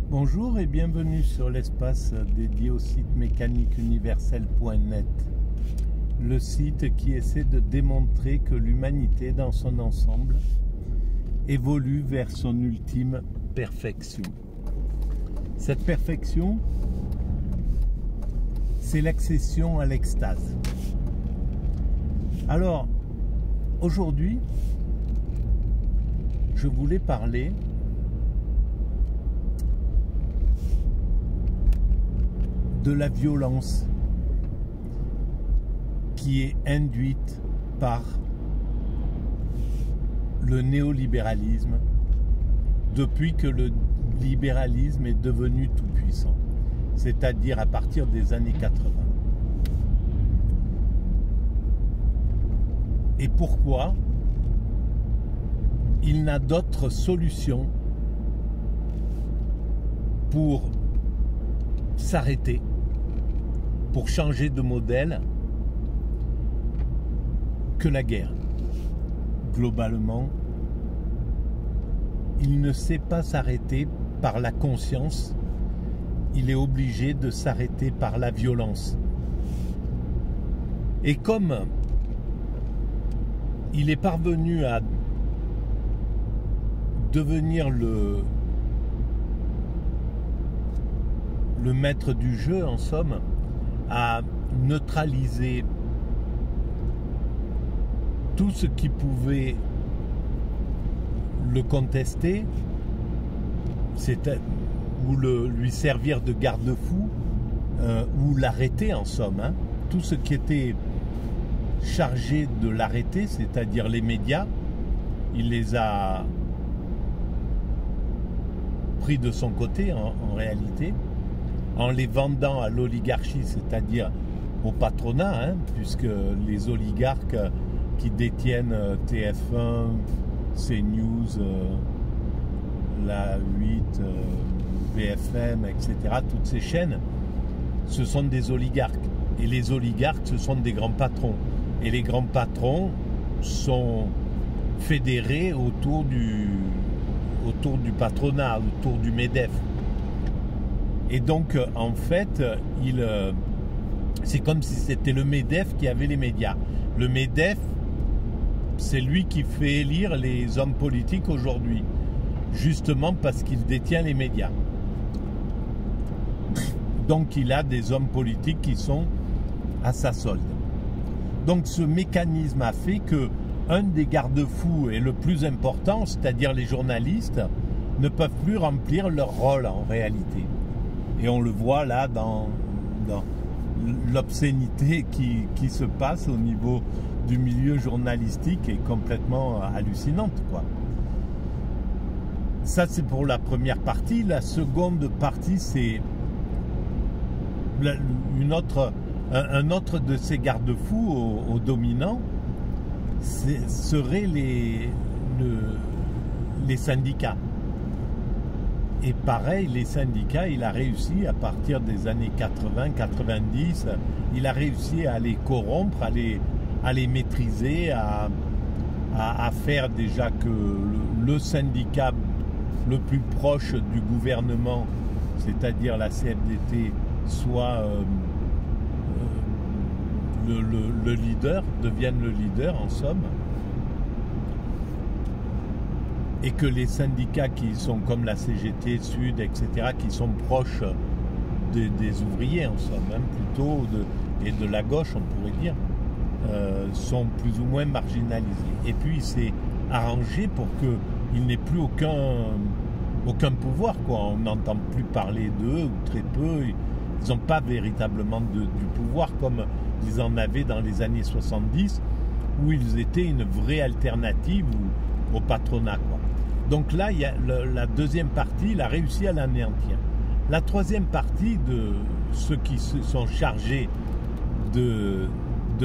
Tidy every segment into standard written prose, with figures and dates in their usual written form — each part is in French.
Bonjour et bienvenue sur l'espace dédié au site mécaniqueuniverselle.net, le site qui essaie de démontrer que l'humanité dans son ensemble évolue vers son ultime perfection. Cette perfection, c'est l'accession à l'extase. Alors, aujourd'hui, je voulais parler de la violence qui est induite par le néolibéralisme depuis que le libéralisme est devenu tout puissant, c'est-à-dire à partir des années 80. Et pourquoi il n'a d'autre solution pour s'arrêter, pour changer de modèle, que la guerre. Globalement, il ne sait pas s'arrêter par la conscience, il est obligé de s'arrêter par la violence. Et comme il est parvenu à devenir le maître du jeu, en somme, à neutraliser tout ce qui pouvait le contester, ou lui servir de garde-fou, ou l'arrêter, en somme. Tout ce qui était chargé de l'arrêter, c'est-à-dire les médias, il les a pris de son côté, en réalité, en les vendant à l'oligarchie, c'est-à-dire au patronat, puisque les oligarques qui détiennent TF1, CNews, la 8, BFM, etc., toutes ces chaînes, ce sont des oligarques. Et les oligarques, ce sont des grands patrons. Et les grands patrons sont fédérés autour du patronat, autour du MEDEF. Et donc, en fait, c'est comme si c'était le MEDEF qui avait les médias. Le MEDEF, c'est lui qui fait élire les hommes politiques aujourd'hui, justement parce qu'il détient les médias. Donc, il a des hommes politiques qui sont à sa solde. Donc, ce mécanisme a fait que un des garde-fous et le plus important, c'est-à-dire les journalistes, ne peuvent plus remplir leur rôle en réalité. Et on le voit là dans l'obscénité qui se passe au niveau du milieu journalistique est complètement hallucinante, quoi. Ça, c'est pour la première partie. La seconde partie, c'est un autre de ces garde-fous aux dominants, seraient les syndicats. Et pareil, les syndicats, il a réussi à partir des années 80-90, il a réussi à les corrompre, à les maîtriser, à faire déjà que le syndicat le plus proche du gouvernement, c'est-à-dire la CFDT, soit le leader, devienne le leader en somme. Et que les syndicats qui sont comme la CGT, Sud, etc., qui sont proches des ouvriers en somme, plutôt et de la gauche, on pourrait dire, sont plus ou moins marginalisés. Et puis il s'est arrangé pour qu'il n'ait plus aucun pouvoir, quoi. On n'entend plus parler d'eux, ou très peu. Ils n'ont pas véritablement du pouvoir comme ils en avaient dans les années 70, où ils étaient une vraie alternative au patronat, quoi. Donc là, il y a la deuxième partie, il a réussi à l'anéantir. La troisième partie de ceux qui se sont chargés de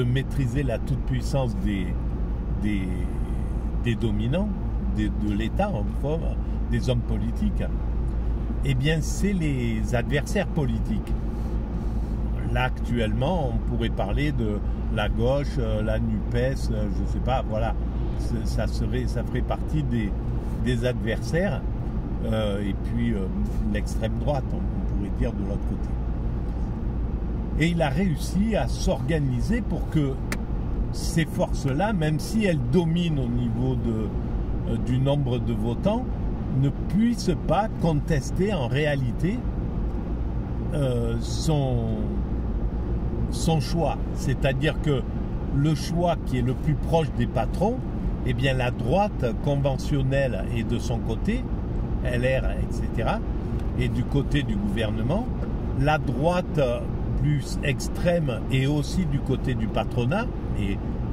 maîtriser la toute-puissance des dominants, de l'État, en forme, des hommes politiques, eh bien, c'est les adversaires politiques. Là, actuellement, on pourrait parler de la gauche, la NUPES, je ne sais pas, voilà, ça ferait partie des adversaires et puis l'extrême droite, on pourrait dire, de l'autre côté. Et il a réussi à s'organiser pour que ces forces-là, même si elles dominent au niveau du nombre de votants, ne puissent pas contester en réalité son choix. C'est-à-dire que le choix qui est le plus proche des patrons, eh bien la droite conventionnelle est de son côté, LR, etc., et du côté du gouvernement, la droite plus extrême est aussi du côté du patronat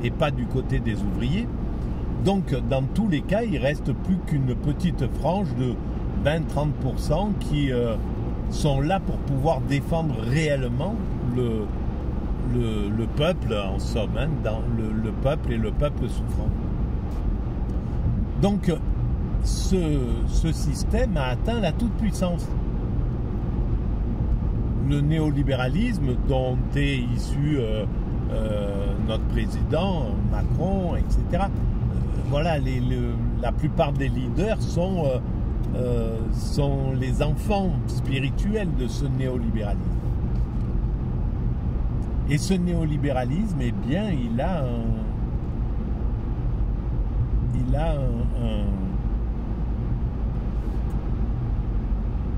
et pas du côté des ouvriers. Donc dans tous les cas, il ne reste plus qu'une petite frange de 20-30% qui sont là pour pouvoir défendre réellement le peuple, en somme, hein, dans le peuple et le peuple souffrant. Donc ce système a atteint la toute-puissance. Le néolibéralisme dont est issu notre président Macron, etc. Voilà, la plupart des leaders sont les enfants spirituels de ce néolibéralisme. Et ce néolibéralisme, eh bien, il a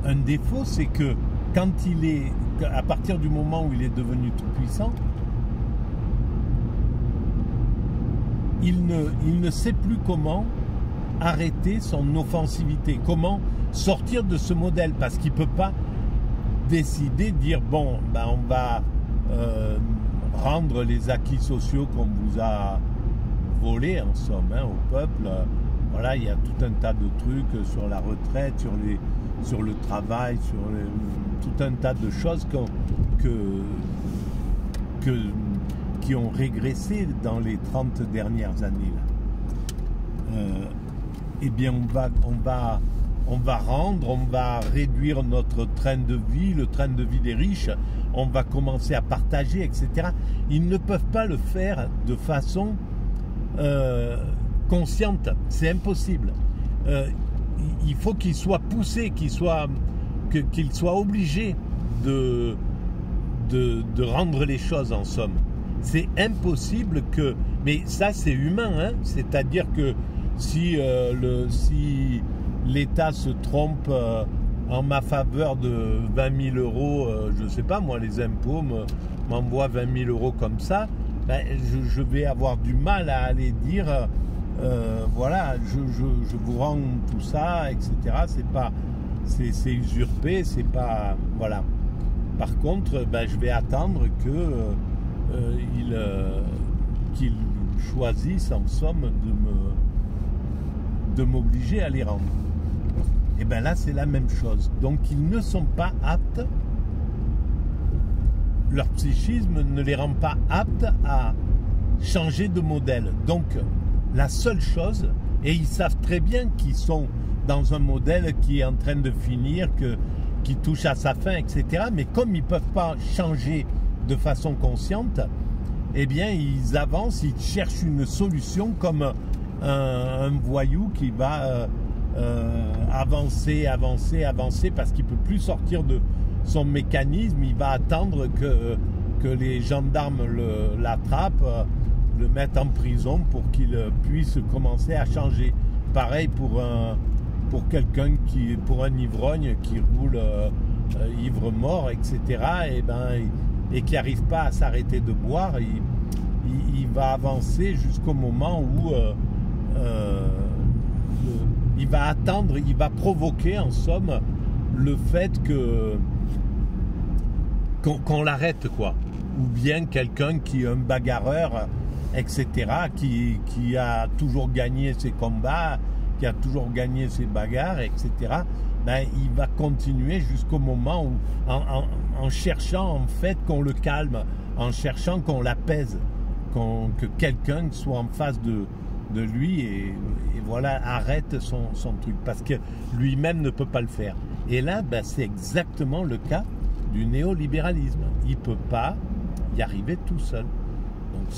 un défaut, c'est que à partir du moment où il est devenu tout puissant, il ne sait plus comment arrêter son offensivité, comment sortir de ce modèle, parce qu'il ne peut pas décider, dire bon, ben on va rendre les acquis sociaux qu'on vous a volés, en somme, hein, au peuple. Voilà, il y a tout un tas de trucs sur la retraite, sur le travail, tout un tas de choses qui ont régressé dans les 30 dernières années. Eh bien, on va réduire notre train de vie, le train de vie des riches, on va commencer à partager, etc. Ils ne peuvent pas le faire de façon consciente, c'est impossible. Il faut qu'ils soient poussés, qu'ils soient obligés de rendre les choses, en somme. C'est impossible que... Mais ça, c'est humain, hein. C'est-à-dire que si l'État se trompe en ma faveur de 20 000 euros, je ne sais pas, moi, les impôts m'envoient 20 000 euros comme ça, ben, je vais avoir du mal à aller dire... voilà, je vous rends tout ça, etc. C'est usurpé, c'est pas... Voilà. Par contre, ben, je vais attendre qu'ils choisissent, en somme, de m'obliger à les rendre. Et bien là, c'est la même chose. Donc, ils ne sont pas aptes, leur psychisme ne les rend pas aptes à changer de modèle. Donc, la seule chose, et ils savent très bien qu'ils sont dans un modèle qui est en train de finir, qui touche à sa fin, etc. Mais comme ils ne peuvent pas changer de façon consciente, eh bien, ils avancent, ils cherchent une solution comme un voyou qui va avancer, parce qu'il ne peut plus sortir de son mécanisme. Il va attendre que les gendarmes l'attrapent, le mettent en prison pour qu'il puisse commencer à changer. Pareil pour un ivrogne qui roule ivre-mort, etc. Et qui n'arrive pas à s'arrêter de boire, il va avancer jusqu'au moment où il va attendre, il va provoquer, en somme, le fait qu'on l'arrête, quoi. Ou bien quelqu'un qui est un bagarreur, etc., qui a toujours gagné ses combats, qui a toujours gagné ses bagarres, etc., ben, il va continuer jusqu'au moment où, en cherchant en fait qu'on le calme, en cherchant qu'on l'apaise, que quelqu'un soit en face de lui et voilà, arrête son truc, parce que lui-même ne peut pas le faire. Et là, ben, c'est exactement le cas du néolibéralisme. Il ne peut pas y arriver tout seul. Donc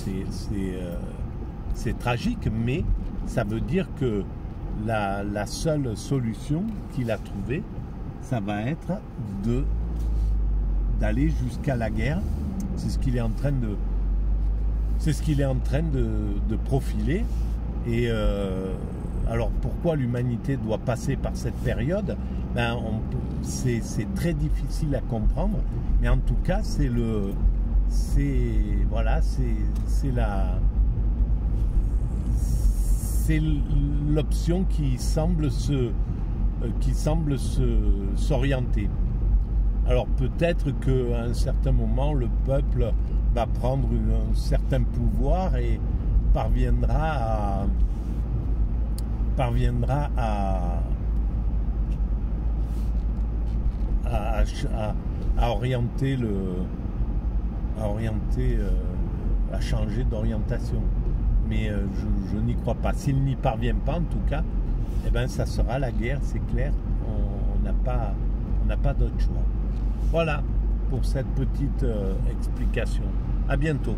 c'est tragique, mais ça veut dire que la seule solution qu'il a trouvée, ça va être d'aller jusqu'à la guerre. C'est ce qu'il est en train de profiler. Et alors pourquoi l'humanité doit passer par cette période? C'est très difficile à comprendre, mais en tout cas c'est l'option qui semble s'orienter. Alors peut-être qu'à un certain moment le peuple va prendre un certain pouvoir et parviendra à orienter à changer d'orientation. Mais je n'y crois pas. S'il n'y parvient pas, en tout cas, eh ben, ça sera la guerre, c'est clair. On n'a pas d'autre choix. Voilà pour cette petite explication. À bientôt.